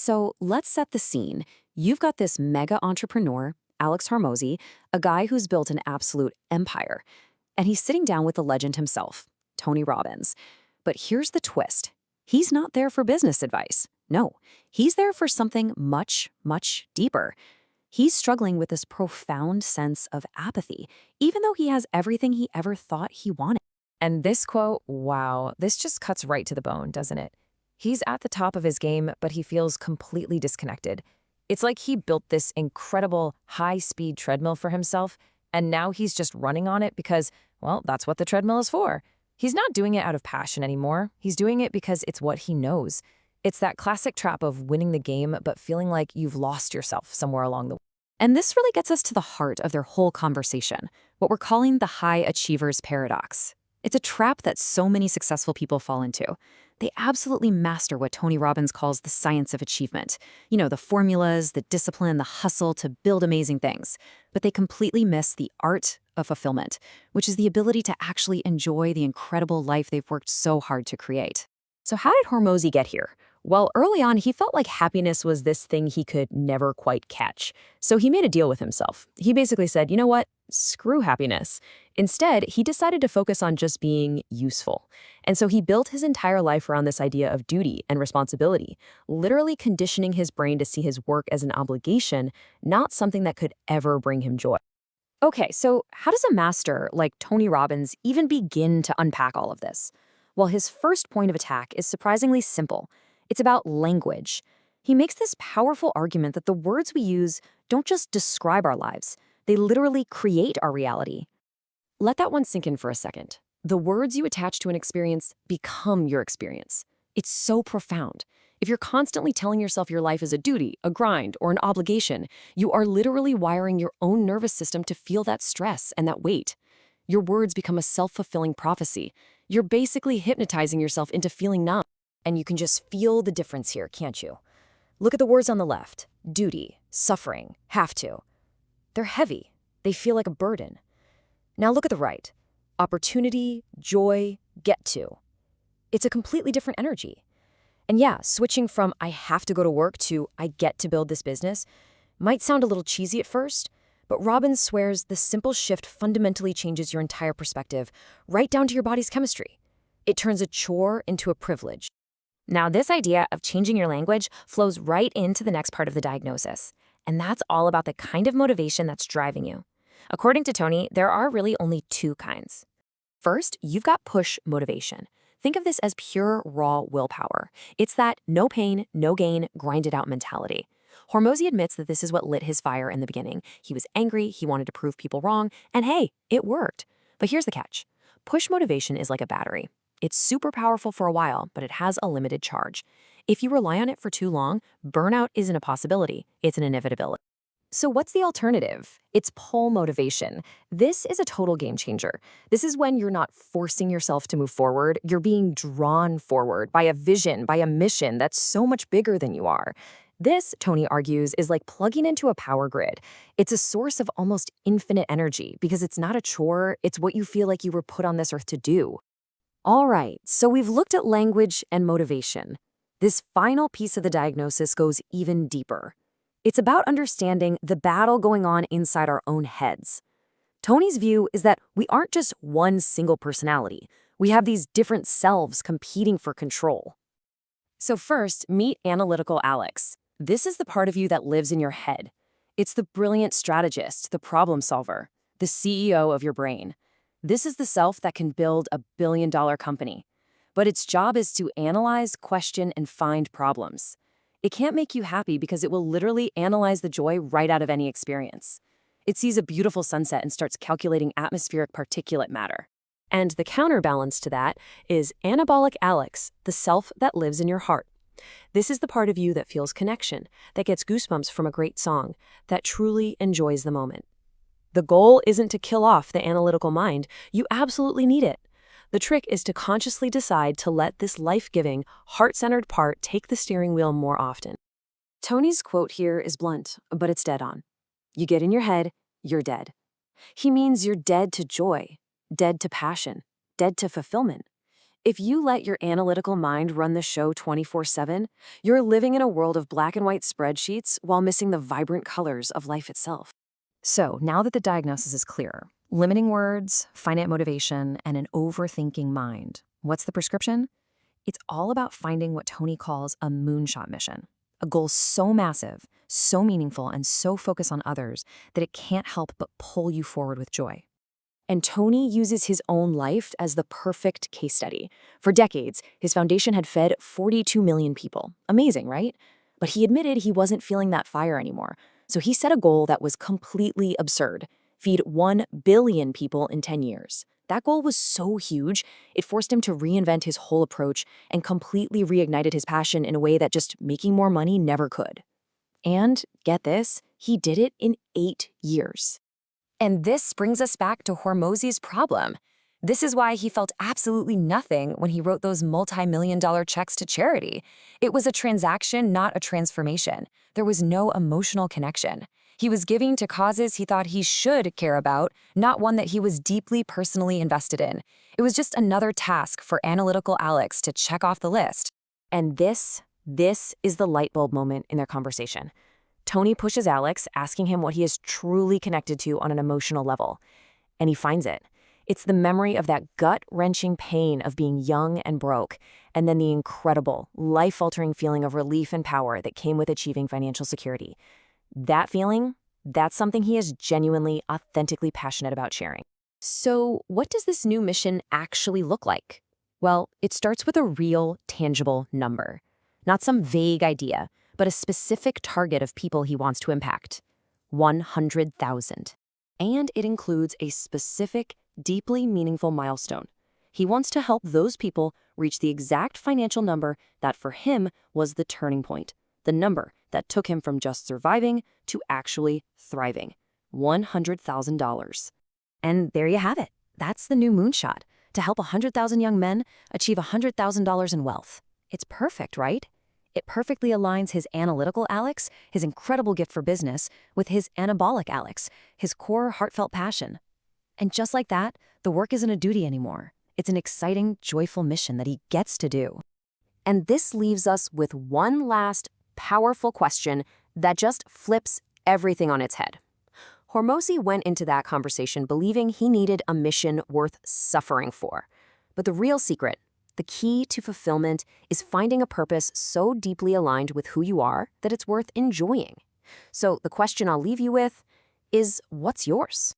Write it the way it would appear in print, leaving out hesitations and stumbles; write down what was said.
So let's set the scene. You've got this mega entrepreneur, Alex Hormozy, a guy who's built an absolute empire. And he's sitting down with the legend himself, Tony Robbins. But here's the twist. He's not there for business advice. No, he's there for something much, much deeper. He's struggling with this profound sense of apathy, even though he has everything he ever thought he wanted. And this quote, wow, this just cuts right to the bone, doesn't it? He's at the top of his game, but he feels completely disconnected. It's like he built this incredible high-speed treadmill for himself, and now he's just running on it because, well, that's what the treadmill is for. He's not doing it out of passion anymore. He's doing it because it's what he knows. It's that classic trap of winning the game, but feeling like you've lost yourself somewhere along the way. And this really gets us to the heart of their whole conversation, what we're calling the high achiever's paradox. It's a trap that so many successful people fall into. They absolutely master what Tony Robbins calls the science of achievement. You know, the formulas, the discipline, the hustle to build amazing things. But they completely miss the art of fulfillment, which is the ability to actually enjoy the incredible life they've worked so hard to create. So how did Hormozy get here? Well, early on, he felt like happiness was this thing he could never quite catch. So he made a deal with himself. He basically said, you know what? Screw happiness. Instead, he decided to focus on just being useful. And so he built his entire life around this idea of duty and responsibility, literally conditioning his brain to see his work as an obligation, not something that could ever bring him joy. Okay, so how does a master like Tony Robbins even begin to unpack all of this? Well, his first point of attack is surprisingly simple. It's about language. He makes this powerful argument that the words we use don't just describe our lives, they literally create our reality. Let that one sink in for a second. The words you attach to an experience become your experience. It's so profound. If you're constantly telling yourself your life is a duty, a grind, or an obligation, you are literally wiring your own nervous system to feel that stress and that weight. Your words become a self-fulfilling prophecy. You're basically hypnotizing yourself into feeling numb. And you can just feel the difference here, can't you? Look at the words on the left. Duty, suffering, have to. They're heavy. They feel like a burden. Now look at the right. Opportunity, joy, get to. It's a completely different energy. And yeah, switching from I have to go to work to I get to build this business might sound a little cheesy at first, but Robbins swears the simple shift fundamentally changes your entire perspective, right down to your body's chemistry. It turns a chore into a privilege. Now, this idea of changing your language flows right into the next part of the diagnosis, and that's all about the kind of motivation that's driving you. According to Tony, there are really only two kinds. First, you've got push motivation. Think of this as pure, raw willpower. It's that no pain, no gain, grind it out mentality. Hormozy admits that this is what lit his fire in the beginning. He was angry, he wanted to prove people wrong, and hey, it worked. But here's the catch. Push motivation is like a battery. It's super powerful for a while, but it has a limited charge. If you rely on it for too long, burnout isn't a possibility, it's an inevitability. So what's the alternative? It's pull motivation. This is a total game changer. This is when you're not forcing yourself to move forward, you're being drawn forward by a vision, by a mission that's so much bigger than you are. This, Tony argues, is like plugging into a power grid. It's a source of almost infinite energy because it's not a chore, it's what you feel like you were put on this earth to do. All right, so we've looked at language and motivation. This final piece of the diagnosis goes even deeper. It's about understanding the battle going on inside our own heads. Tony's view is that we aren't just one single personality. We have these different selves competing for control. So first, meet analytical Alex. This is the part of you that lives in your head. It's the brilliant strategist, the problem solver, the CEO of your brain. This is the self that can build a billion-dollar company. But its job is to analyze, question, and find problems. It can't make you happy because it will literally analyze the joy right out of any experience. It sees a beautiful sunset and starts calculating atmospheric particulate matter. And the counterbalance to that is anabolic Alex, the self that lives in your heart. This is the part of you that feels connection, that gets goosebumps from a great song, that truly enjoys the moment. The goal isn't to kill off the analytical mind. You absolutely need it. The trick is to consciously decide to let this life-giving, heart-centered part take the steering wheel more often. Tony's quote here is blunt, but it's dead on. You get in your head, you're dead. He means you're dead to joy, dead to passion, dead to fulfillment. If you let your analytical mind run the show 24/7, you're living in a world of black and white spreadsheets while missing the vibrant colors of life itself. So, now that the diagnosis is clear, limiting words, finite motivation, and an overthinking mind, what's the prescription? It's all about finding what Tony calls a moonshot mission, a goal so massive, so meaningful, and so focused on others that it can't help but pull you forward with joy. And Tony uses his own life as the perfect case study. For decades, his foundation had fed 42 million people. Amazing, right? But he admitted he wasn't feeling that fire anymore. So he set a goal that was completely absurd: feed 1 billion people in 10 years. That goal was so huge, it forced him to reinvent his whole approach and completely reignited his passion in a way that just making more money never could. And, get this, he did it in 8 years. And this brings us back to Hormozy's problem. This is why he felt absolutely nothing when he wrote those multi-million-dollar checks to charity. It was a transaction, not a transformation. There was no emotional connection. He was giving to causes he thought he should care about, not one that he was deeply personally invested in. It was just another task for analytical Alex to check off the list. And this is the light bulb moment in their conversation. Tony pushes Alex, asking him what he is truly connected to on an emotional level. And he finds it. It's the memory of that gut-wrenching pain of being young and broke, and then the incredible, life-altering feeling of relief and power that came with achieving financial security. That feeling, that's something he is genuinely, authentically passionate about sharing. So, what does this new mission actually look like? Well, it starts with a real, tangible number. Not some vague idea, but a specific target of people he wants to impact: 100,000. And it includes a specific, deeply meaningful milestone. He wants to help those people reach the exact financial number that for him was the turning point, the number that took him from just surviving to actually thriving: $100,000. And there you have it. That's the new moonshot, to help 100,000 young men achieve $100,000 in wealth. It's perfect, right? It perfectly aligns his analytical Alex, his incredible gift for business, with his anabolic Alex, his core heartfelt passion. And just like that, the work isn't a duty anymore. It's an exciting, joyful mission that he gets to do. And this leaves us with one last, powerful question that just flips everything on its head. Hormozy went into that conversation believing he needed a mission worth suffering for. But the real secret, the key to fulfillment, is finding a purpose so deeply aligned with who you are that it's worth enjoying. So the question I'll leave you with is, what's yours?